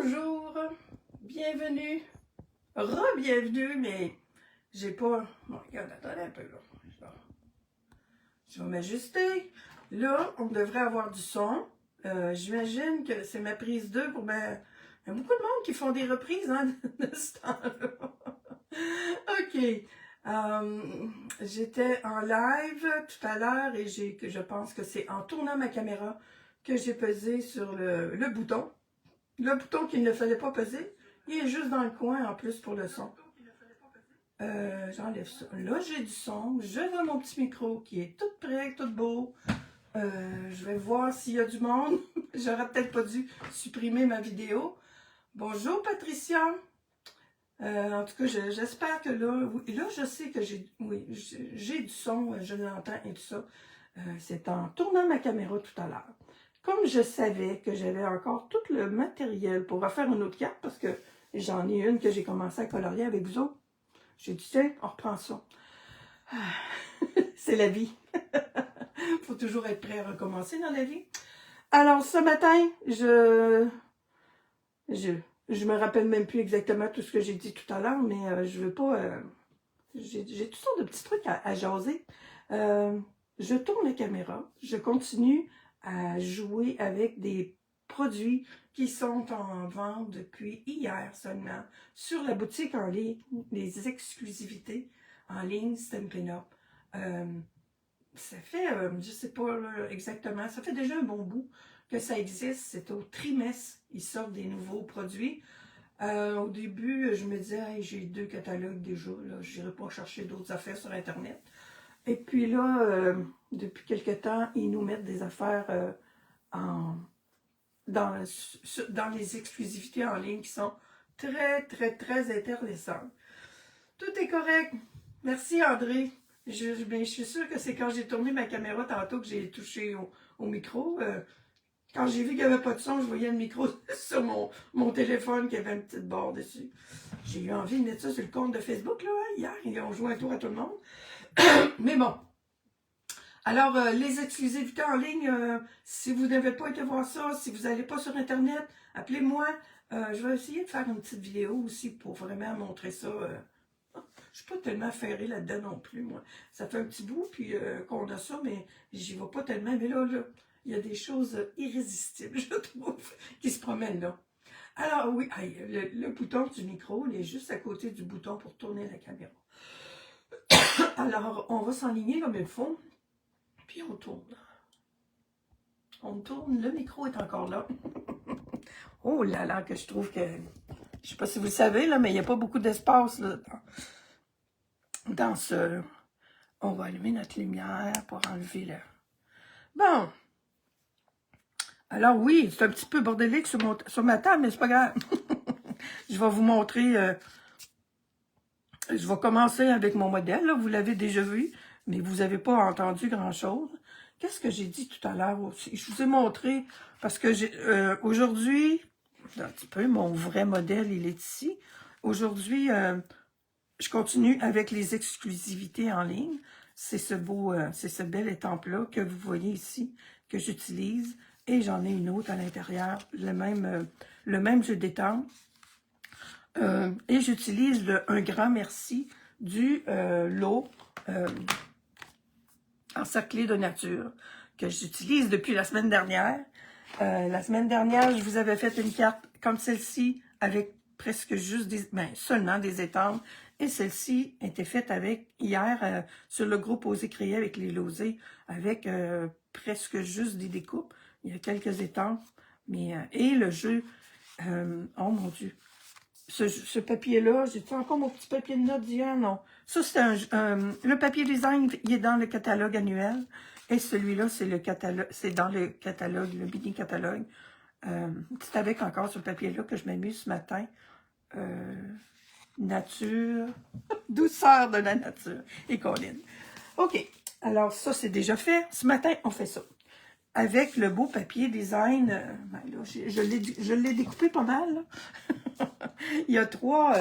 Bonjour, bienvenue, re-bienvenue, mais j'ai pas... Bon, regarde, attendez un peu, là. Je vais m'ajuster. Là, on devrait avoir du son. J'imagine que c'est ma prise 2 pour... Ben, il y a beaucoup de monde qui font des reprises, hein, de ce temps-là. OK. J'étais en live tout à l'heure et je pense que c'est en tournant ma caméra que j'ai pesé sur le bouton. Le bouton qu'il ne fallait pas peser, il est juste dans le coin en plus pour le son. J'enlève ça. Là, j'ai du son. Je veux mon petit micro qui est tout prêt, tout beau. Je vais voir s'il y a du monde. J'aurais peut-être pas dû supprimer ma vidéo. Bonjour Patricia. En tout cas, j'espère que là, je sais que j'ai du son, je l'entends et tout ça. C'est en tournant ma caméra tout à l'heure. Comme je savais que j'avais encore tout le matériel pour refaire une autre carte, parce que j'en ai une que j'ai commencé à colorier avec vous autres, j'ai dit, tiens, on reprend ça. C'est la vie. Faut toujours être prêt à recommencer dans la vie. Alors, ce matin, je me rappelle même plus exactement tout ce que j'ai dit tout à l'heure, mais je veux pas... j'ai toutes sortes de petits trucs à jaser. Je tourne la caméra, je continue à jouer avec des produits qui sont en vente depuis hier seulement sur la boutique en ligne, les exclusivités en ligne Stampin' Up. Ça fait, je sais pas là, exactement, ça fait déjà un bon bout que ça existe. C'est au trimestre, ils sortent des nouveaux produits. Au début, je me disais, hey, j'ai 2 catalogues déjà, je n'irai pas chercher d'autres affaires sur Internet. Et puis là, depuis quelque temps, ils nous mettent des affaires dans les exclusivités en ligne qui sont très, très, très intéressantes. Tout est correct. Merci André. Je suis sûre que c'est quand j'ai tourné ma caméra tantôt que j'ai touché au micro. Quand j'ai vu qu'il n'y avait pas de son, je voyais le micro sur mon téléphone qui avait une petite barre dessus. J'ai eu envie de mettre ça sur le compte de Facebook, là, hier. Ils ont joué un tour à tout le monde. Mais bon. Alors, les exclusivités en ligne, si vous n'avez pas été voir ça, si vous n'allez pas sur Internet, appelez-moi. Je vais essayer de faire une petite vidéo aussi pour vraiment montrer ça. Je ne suis pas tellement ferrée là-dedans non plus, moi. Ça fait un petit bout puis qu'on a ça, mais j'y vais pas tellement. Mais là, il y a des choses irrésistibles, je trouve, qui se promènent là. Alors oui, le bouton du micro, il est juste à côté du bouton pour tourner la caméra. Alors, on va s'enligner comme il faut, puis on tourne. On tourne, le micro est encore là. Oh là là, que je trouve que... Je sais pas si vous le savez, là, mais il n'y a pas beaucoup d'espace là, dans ce... On va allumer notre lumière pour enlever le... Bon. Alors oui, c'est un petit peu bordélique sur ma table, mais c'est pas grave. Je vais vous montrer... je vais commencer avec mon modèle, là. Vous l'avez déjà vu, mais vous n'avez pas entendu grand-chose. Qu'est-ce que j'ai dit tout à l'heure aussi? Je vous ai montré, parce que aujourd'hui, un petit peu, mon vrai modèle, il est ici. Aujourd'hui, je continue avec les exclusivités en ligne. C'est ce bel étampe-là que vous voyez ici, que j'utilise. Et j'en ai une autre à l'intérieur, le même jeu d'étampe. Et j'utilise un grand merci du lot encerclé de nature que j'utilise depuis la semaine dernière. La semaine dernière, je vous avais fait une carte comme celle-ci avec presque juste seulement des étampes. Et celle-ci était faite avec hier sur le groupe Oser créer avec les losés avec presque juste des découpes. Il y a quelques étampes. Et le jeu, oh mon Dieu, ce papier-là, j'ai-tu encore mon petit papier de notes d'hier? Non. Ça, c'est le papier design, il est dans le catalogue annuel. Et celui-là, c'est dans le catalogue, le mini-catalogue. C'est avec encore ce papier-là que je m'amuse ce matin. Nature, douceur de la nature. Et Colline. OK. Alors, ça, c'est déjà fait. Ce matin, on fait ça. Avec le beau papier design, ben là, je l'ai découpé pas mal, là. Il y a trois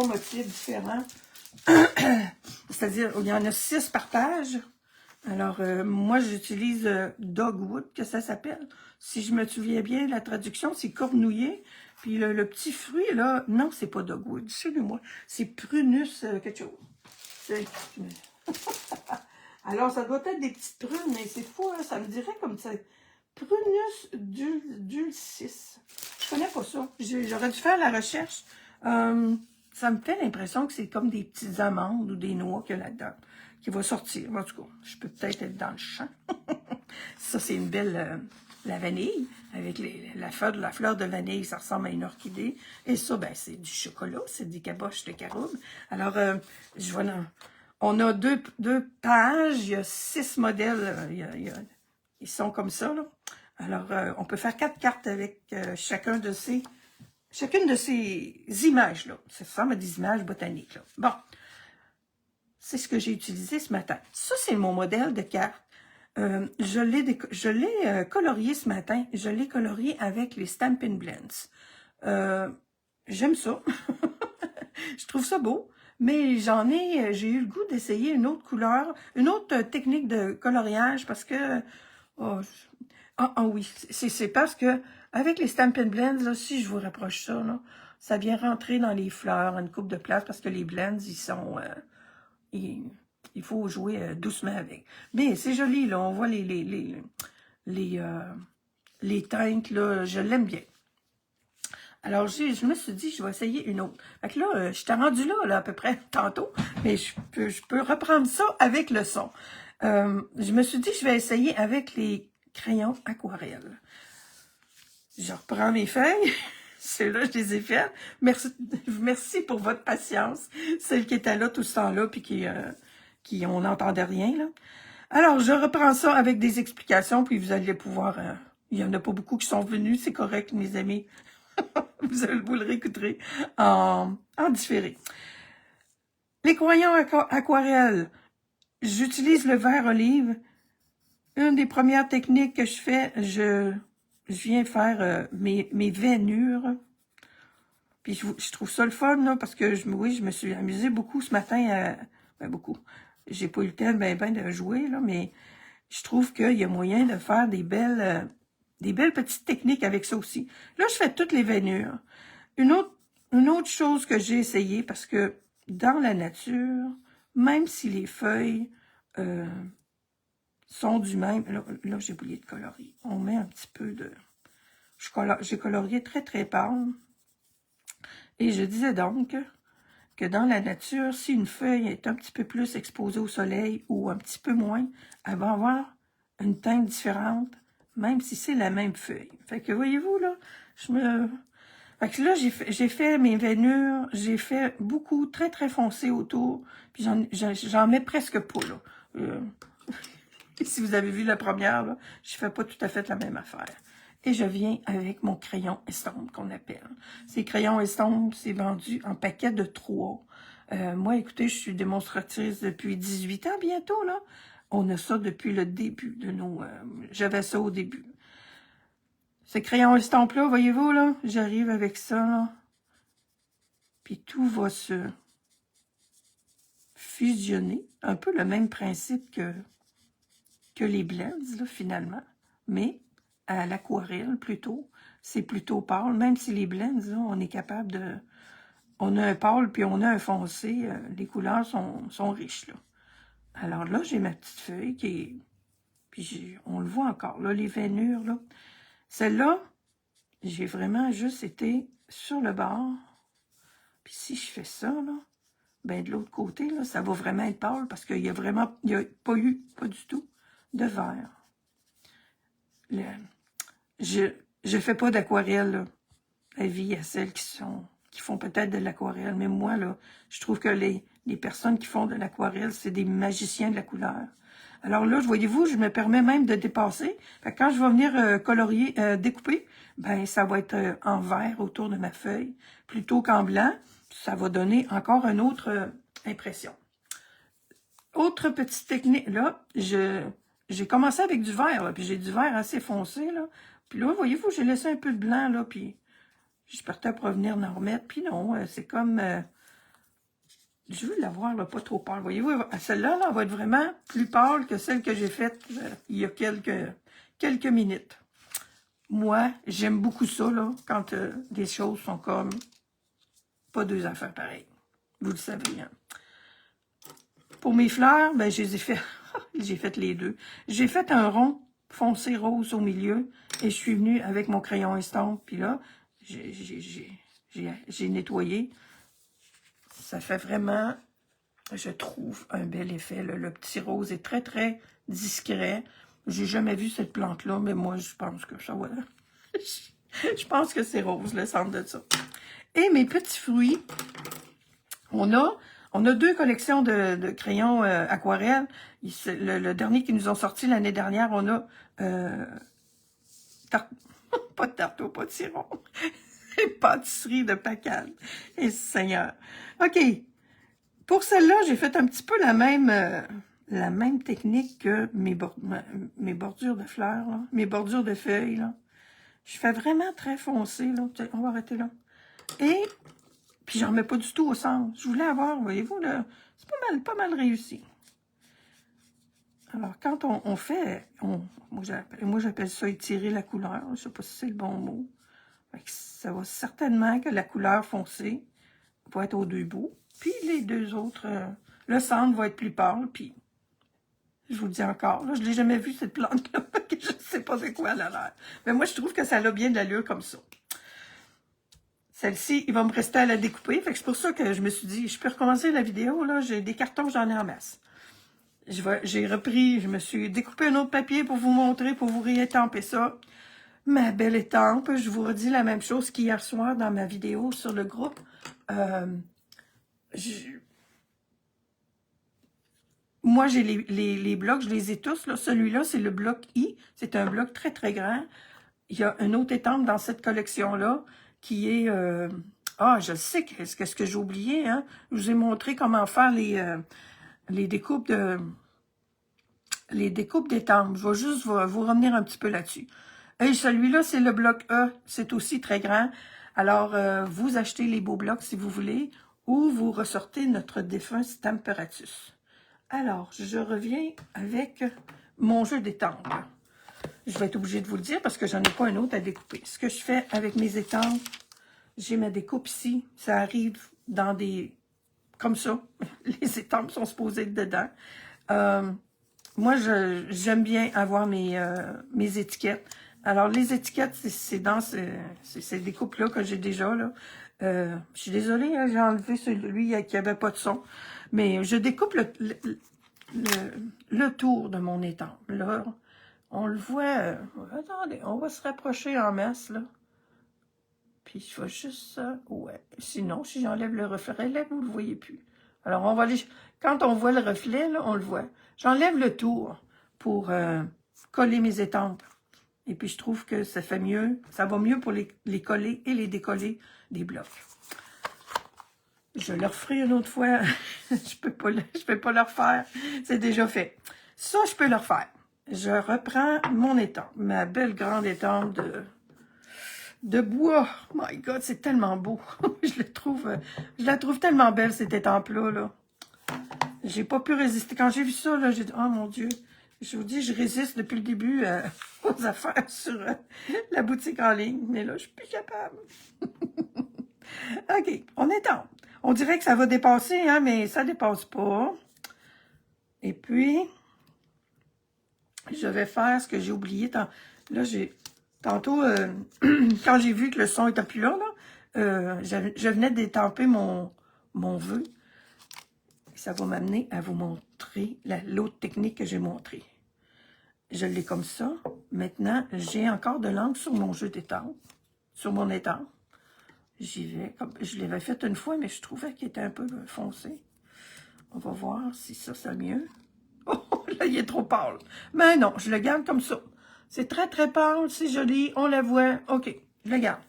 motifs différents. C'est-à-dire, il y en a 6 par page. Alors, moi, j'utilise dogwood, que ça s'appelle. Si je me souviens bien, la traduction, c'est cornouiller. Puis le petit fruit, là, non, c'est pas dogwood, excusez-moi. C'est prunus quelque chose. Alors, ça doit être des petites prunes, mais c'est fou, hein, ça me dirait comme ça. Prunus dulcis. Je connais pas ça. J'aurais dû faire la recherche. Ça me fait l'impression que c'est comme des petites amandes ou des noix qu'il y a là-dedans, qui va sortir. En tout cas, je peux peut-être être dans le champ. Ça, c'est une belle... la vanille, avec la fleur de vanille, ça ressemble à une orchidée. Et ça, ben, c'est du chocolat, c'est des caboches de caroube. Alors, je vois là, on a deux pages, il y a 6 modèles, ils sont comme ça, là. Alors, on peut faire 4 cartes avec chacune de ces images-là. Ça ressemble à des images botaniques, là. Bon, c'est ce que j'ai utilisé ce matin. Ça, c'est mon modèle de carte. Je l'ai colorié ce matin. Je l'ai colorié avec les Stampin' Blends. J'aime ça. Je trouve ça beau. Mais j'ai eu le goût d'essayer une autre couleur, une autre technique de coloriage parce que... oui, c'est parce que avec les Stampin' Blends, là, si je vous rapproche ça, là, ça vient rentrer dans les fleurs, une coupe de place parce que les blends, ils sont... il faut jouer doucement avec. Mais c'est joli, là. On voit les teintes, là. Je l'aime bien. Alors, je me suis dit, je vais essayer une autre. Fait que là, je t'ai rendu là, à peu près, tantôt. Mais je peux reprendre ça avec le son. Je me suis dit, je vais essayer avec les crayons aquarelle. Je reprends mes feuilles. Ceux-là, je les ai faites. Merci pour votre patience. Celle qui était là tout ce temps-là, puis qui on n'entendait rien, là. Alors, je reprends ça avec des explications, puis vous allez pouvoir... il n'y en a pas beaucoup qui sont venus, c'est correct, mes amis. vous le réécouterez en différé. Les crayons aquarelles. J'utilise le vert olive. Une des premières techniques que je fais, je viens faire mes veinures. Puis je trouve ça le fun, là, parce que je me suis amusée beaucoup ce matin. Beaucoup. J'ai pas eu le temps de jouer, là, mais je trouve qu'il y a moyen de faire des belles petites techniques avec ça aussi. Là, je fais toutes les veinures. Une autre chose que j'ai essayé, parce que dans la nature, même si les feuilles sont du même... Là j'ai oublié de colorier. On met un petit peu de... J'ai colorié très, très pâle. Et je disais donc que dans la nature, si une feuille est un petit peu plus exposée au soleil ou un petit peu moins, elle va avoir une teinte différente, même si c'est la même feuille. Fait que voyez-vous, là, fait que là, j'ai fait mes veinures, j'ai fait beaucoup, très, très foncé autour, puis j'en mets presque pas, là. Si vous avez vu la première, là, je fais pas tout à fait la même affaire. Et je viens avec mon crayon estompe qu'on appelle. Ces crayons estompe, c'est vendu en paquet de 3. Moi, écoutez, je suis démonstratrice depuis 18 ans bientôt, là. On a ça depuis le début de nos... J'avais ça au début. Ces crayons estompe-là, voyez-vous, là, j'arrive avec ça, là. Puis tout va se fusionner. Un peu le même principe que les blends, là, finalement. Mais à l'aquarelle, plutôt. C'est plutôt pâle. Même si les blends, là, on est capable de... On a un pâle, puis on a un foncé. Les couleurs sont riches, là. Alors là, j'ai ma petite feuille qui est... Puis on le voit encore, là, les veinures, là. Celle-là, j'ai vraiment juste été sur le bord. Puis si je fais ça, là, ben de l'autre côté, là, ça va vraiment être pâle parce qu'il y a vraiment... Il n'y a pas du tout, de vert. Je fais pas d'aquarelle, avis à celles qui font peut-être de l'aquarelle, mais moi, là, je trouve que les personnes qui font de l'aquarelle, c'est des magiciens de la couleur. Alors là, voyez-vous, je me permets même de dépasser. Fait que quand je vais venir colorier, découper, ben ça va être en vert autour de ma feuille, plutôt qu'en blanc. Ça va donner encore une autre impression. Autre petite technique, là, j'ai commencé avec du vert, là, puis j'ai du vert assez foncé, là. Puis là, voyez-vous, j'ai laissé un peu de blanc, là, puis je partais pour venir en remettre. Puis non, c'est comme... je veux l'avoir là, pas trop pâle. Voyez-vous, celle-là là, va être vraiment plus pâle que celle que j'ai faite il y a quelques minutes. Moi, j'aime beaucoup ça, là, quand des choses sont comme pas deux affaires pareilles. Vous le savez, hein. Pour mes fleurs, ben, je les ai fait, j'ai fait les deux. J'ai fait un rond foncé rose au milieu et je suis venue avec mon crayon estompe. Puis là, j'ai nettoyé. Ça fait vraiment, je trouve, un bel effet. Là. Le petit rose est très, très discret. J'ai jamais vu cette plante-là, mais moi, je pense que ça va. Je pense que c'est rose, le centre de ça. Et mes petits fruits, on a deux collections de crayons aquarelle. Le dernier qui nous ont sorti l'année dernière, on a pas de tarteau, pas de sirop. Pâtisserie de Pacane. Et Seigneur. OK. Pour celle-là, j'ai fait un petit peu la même technique que mes bordures de fleurs, là, mes bordures de feuilles. Là. Je fais vraiment très foncé. Là. On va arrêter là. Et puis, j'en mets pas du tout au centre. Je voulais avoir, voyez-vous, là, c'est pas mal réussi. Alors, quand on fait, moi j'appelle ça étirer la couleur. Je sais pas si c'est le bon mot. Ça va certainement que la couleur foncée va être aux deux bouts. Puis les deux autres, le centre va être plus pâle. Puis, je vous le dis encore, là, je l'ai jamais vu cette plante-là. Je ne sais pas de quoi elle a l'air. Mais moi, je trouve que ça a bien de l'allure comme ça. Celle-ci, il va me rester à la découper. Fait que c'est pour ça que je me suis dit, je peux recommencer la vidéo. Là, j'ai des cartons, j'en ai en masse. J'ai repris, je me suis découpé un autre papier pour vous montrer, pour vous réétamper ça. Ma belle étampe, je vous redis la même chose qu'hier soir dans ma vidéo sur le groupe. Moi, j'ai les blocs, je les ai tous. Celui-là, c'est le bloc I. C'est un bloc très, très grand. Il y a une autre étampe dans cette collection-là qui est... je sais qu'est-ce que j'ai oublié. Hein? Je vous ai montré comment faire les découpes d'étampes. Je vais juste vous revenir un petit peu là-dessus. Et celui-là, c'est le bloc E. C'est aussi très grand. Alors, vous achetez les beaux blocs si vous voulez, ou vous ressortez notre défunt Stamparatus. Alors, je reviens avec mon jeu d'étampes. Je vais être obligée de vous le dire parce que j'en ai pas un autre à découper. Ce que je fais avec mes étampes, j'ai ma découpe ici. Ça arrive dans des... comme ça. Les étampes sont supposées être dedans. Moi, j'aime bien avoir mes étiquettes. Alors, les étiquettes, c'est dans ces découpes-là que j'ai déjà. Là. Je suis désolée, hein, j'ai enlevé celui qui n'avait pas de son. Mais je découpe le tour de mon étampe. Là, on le voit. Attendez, on va se rapprocher en masse, là. Puis, je vais juste ça. Ouais. Sinon, si j'enlève le reflet, là, vous ne le voyez plus. Alors, on va aller... Quand on voit le reflet, là, on le voit. J'enlève le tour pour coller mes étampes. Et puis, je trouve que ça fait mieux. Ça va mieux pour les coller et les décoller des blocs. Je le referai une autre fois. je peux pas le refaire. C'est déjà fait. Ça, je peux le refaire. Je reprends mon étampe. Ma belle grande étampe de bois. Oh my God, c'est tellement beau. je la trouve tellement belle, cette étampe-là. Là. J'ai pas pu résister. Quand j'ai vu ça, là, j'ai dit, oh mon Dieu. Je vous dis, je résiste depuis le début aux affaires sur la boutique en ligne. Mais là, je suis plus capable. OK, on étampe. On dirait que ça va dépasser, hein, mais ça dépasse pas. Et puis, je vais faire ce que j'ai oublié. Là, tantôt, quand j'ai vu que le son était plus là, je venais d'étamper mon vœu. Ça va m'amener à vous montrer l'autre technique que j'ai montrée. Je l'ai comme ça. Maintenant, j'ai encore de l'encre sur mon jeu d'étampe, sur mon étampe. J'y vais. Je l'avais fait une fois, mais je trouvais qu'il était un peu foncé. On va voir si ça mieux. Oh, là, il est trop pâle. Mais non, je le garde comme ça. C'est très, très pâle, c'est joli, on la voit. OK, je le garde.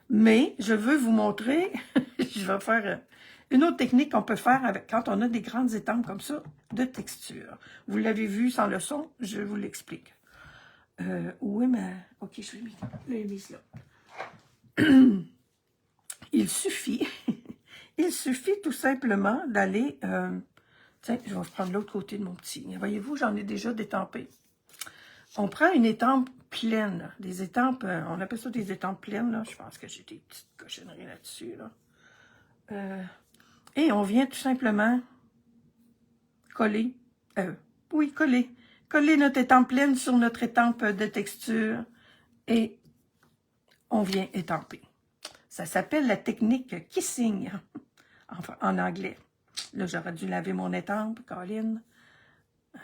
Mais je veux vous montrer, je vais faire une autre technique qu'on peut faire quand on a des grandes étampes comme ça, de texture. Vous l'avez vu sans le son, je vous l'explique. Où est ma... OK, je l'ai mise là. Il suffit Il suffit tout simplement d'aller... tiens, je vais prendre l'autre côté de mon petit. Voyez-vous, j'en ai déjà détampé. On prend une étampe pleine, là. Des étampes, on appelle ça des étampes pleines, là. Je pense que j'ai des petites cochonneries là-dessus, là. Et on vient tout simplement coller, coller notre étampe pleine sur notre étampe de texture et on vient étamper. Ça s'appelle la technique kissing en anglais. Là, j'aurais dû laver mon étampe, Colin.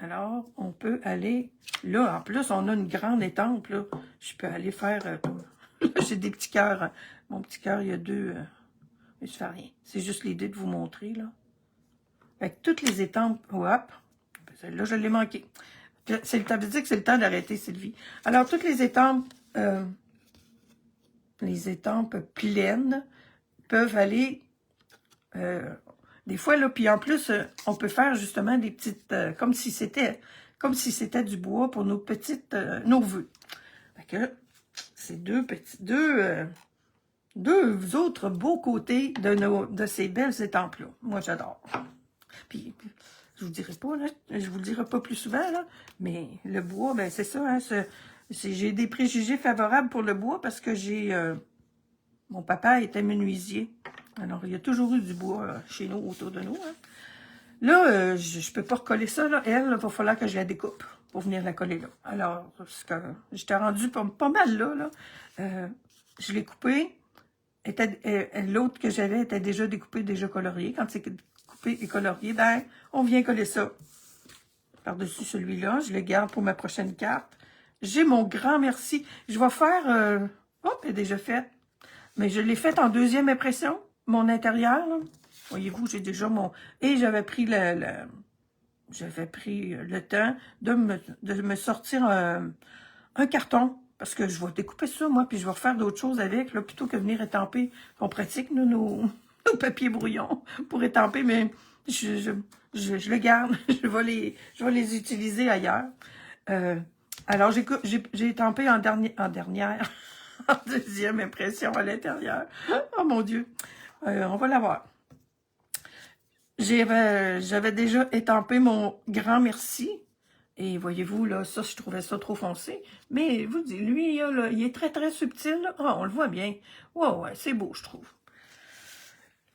Alors, on peut aller... Là, en plus, on a une grande étampe, là. Je peux aller faire... j'ai des petits cœurs. Hein. Mon petit cœur, il y a deux... mais ça fait rien. C'est juste l'idée de vous montrer, là. Avec toutes les étampes... Hop! Là, je l'ai manqué. Ça veut dire que c'est le temps d'arrêter, Sylvie. Alors, toutes les étampes pleines peuvent aller... des fois, là, puis en plus, on peut faire justement des petites... comme si c'était du bois pour nos petites... nos vœux. Fait que c'est deux autres beaux côtés de ces belles étampes-là. Moi, j'adore. Puis, je vous dirai pas, là, je vous le dirai pas plus souvent, là, mais le bois, ben c'est ça, hein, j'ai des préjugés favorables pour le bois parce que mon papa était menuisier. Alors, il y a toujours eu du bois chez nous, autour de nous. Hein. Là, je peux pas recoller ça, là. Elle, il va falloir que je la découpe pour venir la coller là. Alors, j'étais rendue pas mal là. Je l'ai coupée. L'autre que j'avais était déjà découpé, déjà colorié. Quand c'est coupé et colorié, ben, on vient coller ça par-dessus celui-là. Je le garde pour ma prochaine carte. J'ai mon grand merci. Je vais faire... hop, elle est déjà faite. Mais je l'ai faite en deuxième impression, mon intérieur. Là. Voyez-vous, j'ai déjà mon... Et j'avais pris le temps de me sortir un carton. Parce que je vais découper ça, moi, puis je vais refaire d'autres choses avec, là, plutôt que venir étamper. On pratique, nous, nos papiers brouillons pour étamper, mais je le garde. je vais les utiliser ailleurs. Alors, j'ai étampé en dernière, en deuxième impression à l'intérieur. Oh mon Dieu! On va la voir. J'avais déjà étampé mon grand merci. Et voyez-vous, là, ça, je trouvais ça trop foncé. Mais vous dites, lui, là, il est très, très subtil. Là. Oh, on le voit bien. Ouais, c'est beau, je trouve.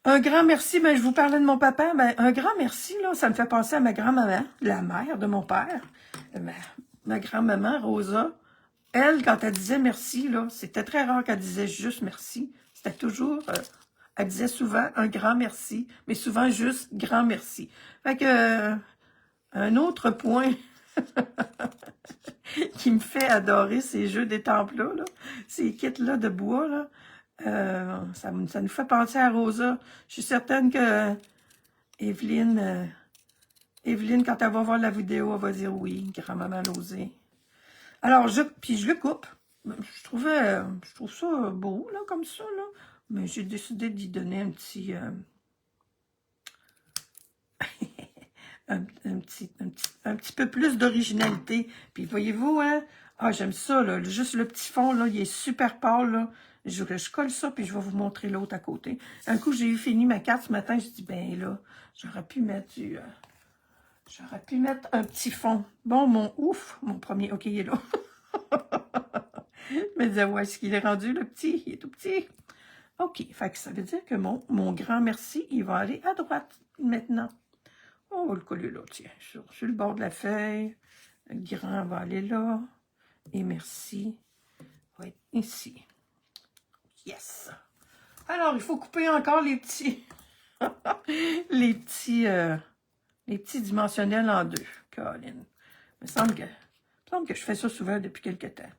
Un grand merci, ben, je vous parlais de mon papa. Ben, un grand merci, là, ça me fait penser à ma grand-maman, la mère de mon père. Ma grand-maman, Rosa, elle, quand elle disait merci, là, c'était très rare qu'elle disait juste merci. C'était toujours... elle disait souvent un grand merci, mais souvent juste grand merci. Fait que, un autre point qui me fait adorer ces jeux d'étampes-là, là, ces kits-là de bois, là, ça nous fait penser à Rosa. Je suis certaine que Evelyne, quand elle va voir la vidéo, elle va dire oui, grand-maman Losée. Alors, puis je le coupe. Je trouve ça beau, là, comme ça, là. Mais j'ai décidé d'y donner un petit... un petit peu plus d'originalité. Puis voyez-vous, hein? Ah, j'aime ça, là. Juste le petit fond, là, il est super pâle, là. Je colle ça, puis je vais vous montrer l'autre à côté. Un coup, j'ai eu fini ma carte ce matin, je dis, ben là, j'aurais pu mettre un petit fond. Bon, mon premier, ok, il est là. Je me disais, ouais, est-ce qu'il est rendu, le petit? Il est tout petit. OK, fait que ça veut dire que mon grand merci, il va aller à droite maintenant. On va le coller là, tiens, sur le bord de la feuille. Le grand va aller là. Et merci va être ici. Yes! Alors, il faut couper encore les petits... les petits dimensionnels en deux. Colin. Il me semble que je fais ça souvent depuis quelques temps.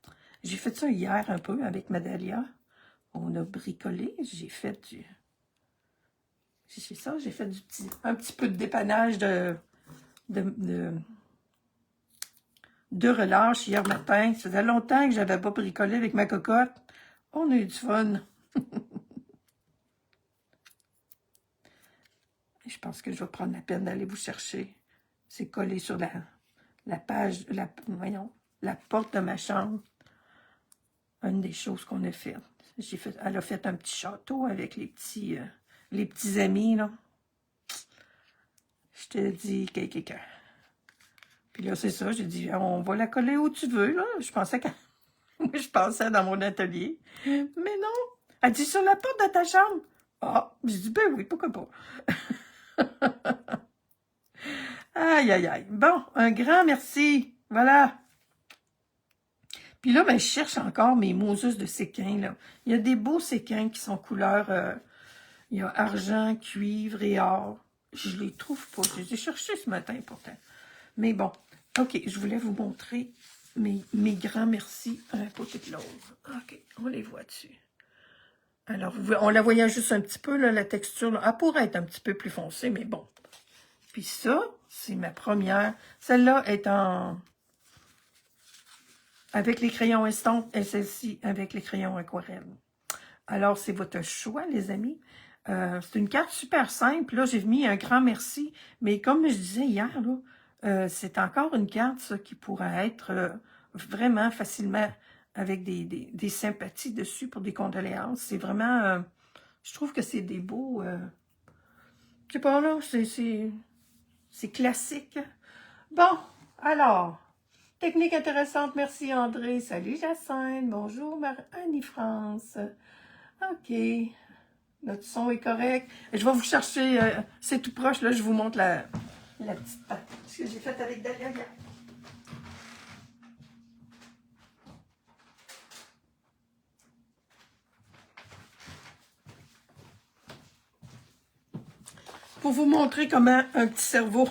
J'ai fait ça hier un peu avec Madalia. On a bricolé. J'ai fait un petit peu de dépannage de relâche hier matin. Ça faisait longtemps que je n'avais pas bricolé avec ma cocotte. On a eu du fun. Je pense que je vais prendre la peine d'aller vous chercher. C'est collé sur la page, la porte de ma chambre. Une des choses qu'on a faites. Elle a fait un petit château avec les les petits amis, là. Je te dis quelqu'un. Puis là, c'est ça, j'ai dit, on va la coller où tu veux, là. Je pensais je pensais dans mon atelier. Mais non. Elle dit, sur la porte de ta chambre. Ah, j'ai dit, ben oui, pourquoi pas. Aïe, aïe, aïe. Bon, un grand merci. Voilà. Puis là, ben, je cherche encore mes Moses de séquins, là. Il y a des beaux séquins qui sont couleur, il y a argent, cuivre et or. Je les trouve pas. Je les ai cherchés ce matin, pourtant. Mais bon, OK, je voulais vous montrer mes grands merci à un côté de l'autre. OK, on les voit dessus. Alors, on la voyait juste un petit peu, là, la texture. Là. Elle pourrait être un petit peu plus foncée, mais bon. Puis ça, c'est ma première. Celle-là est avec les crayons estampes et celle-ci avec les crayons aquarelle. Alors, c'est votre choix, les amis. C'est une carte super simple. Là, j'ai mis un grand merci. Mais comme je disais hier, là, c'est encore une carte, ça, qui pourrait être vraiment facilement avec des sympathies dessus pour des condoléances. C'est vraiment... je trouve que c'est des beaux... je sais pas, là, c'est classique. Bon, alors... Technique intéressante, merci André. Salut Jacinthe, bonjour Annie-France. OK, notre son est correct. Je vais vous chercher, c'est tout proche, là, je vous montre la petite pâte. Ce que j'ai fait avec Dalia hier. Pour vous montrer comment un petit cerveau...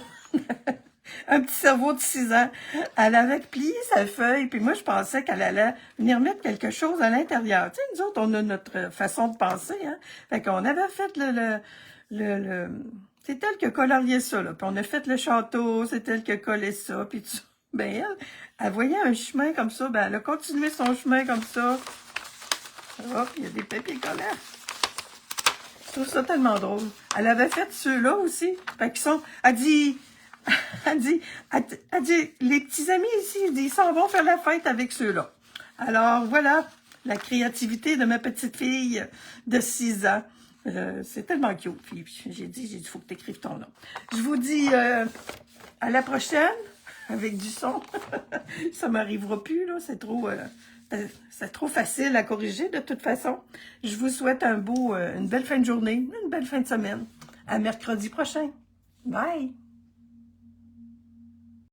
un petit cerveau de 6 ans. Elle avait plié sa feuille, puis moi, je pensais qu'elle allait venir mettre quelque chose à l'intérieur. Tu sais, nous autres, on a notre façon de penser, hein. Fait qu'on avait fait c'est elle qui a colorié ça, là. Puis on a fait le château, c'est elle qui a collé ça, puis tout. Ben, elle voyait un chemin comme ça, ben, elle a continué son chemin comme ça. Hop, il y a des papiers collants. Je trouve ça tellement drôle. Elle avait fait ceux-là aussi. Fait qu'ils sont... Elle dit, les petits amis ici, ils s'en vont faire la fête avec ceux-là. Alors, voilà, la créativité de ma petite fille de 6 ans. C'est tellement cute. Puis j'ai dit, il faut que tu écrives ton nom. Je vous dis à la prochaine, avec du son. Ça m'arrivera plus, là. C'est trop facile à corriger, de toute façon. Je vous souhaite une belle fin de journée, une belle fin de semaine. À mercredi prochain. Bye!